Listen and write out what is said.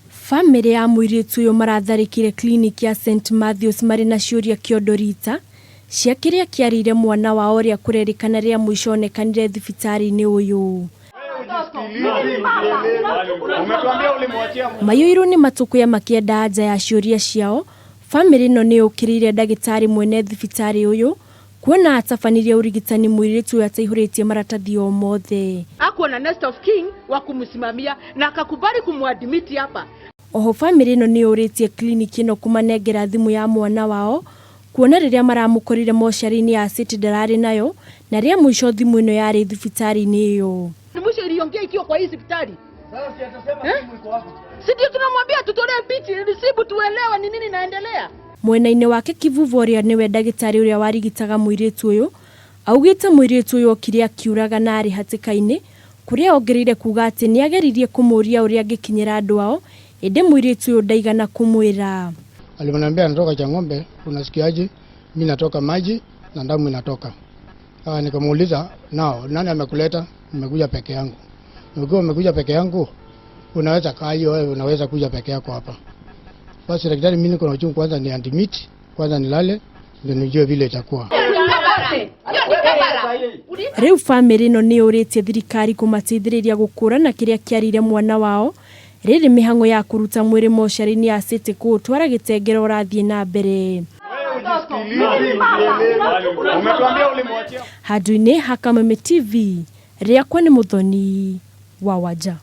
Family ya muiritu yo maratharikire kliniki ya St Matthews mari na ciuria kiodorita cia kiria kiarire mwana wa oria kurerikana ria mwisho onekanire thibitari ni uyu. Mayuiru ni matukuya makienda aja ya ciuria ciao. Family no ni ukirire Ndagitari mwene thibitari uyu kuona atafaniria urigitani muiritu ataihuritie maratathi o mothe. Akuona next of king wa kumusimamia na akakubali kumwadmit hapa. Oho family no ni uritie kliniki no kumanengera thimu ya mwana wao kuona riria maramukorire moshari-ini ya thibitari nayo na ria mwisho thimu ino yari thibitari ni iyo. Mwisho iliongea ikiwa kwa hii thibitari. Sasa si atasema simu iko wapi? Sisi tunamwambia tutolee picha receipt tuelewe ni nini inaendelea. Mwena-ini wake kivuvoria niwe Ndagitari uria warigitaga muiritu uyu augite muiritu uyu okire akiuraga na ari hatikaini kuria ongereire kuga ati ni ageririe kumuria uria angikinyira andu ao ende muiritu uyu ndaigana kumwira. Alimwambia natoka cha ng'ombe, unasikiaje? Mimi natoka maji na damu inatoka. Nikamuuliza, nao nani amekuleta? Nimekuja peke yangu. Ukiwa umekuja peke yangu, unaweza kaa hiyo wewe, unaweza kuja peke yako hapa. Basi daktari, mimi niko na uchungu, kwanza ni admit, kwanza nilale ndio nijue vile itakuwa. Riu family no ni uritie thirikari kumateithiriria gukura na kiria kiarire mwana wao. Riri mihango ya kuruta mwiri moshari-ini ya city kutwara Kitengela urathie na mbere. Handu-ini ha Kameme TV riakwa ni Muthoni wa Waja.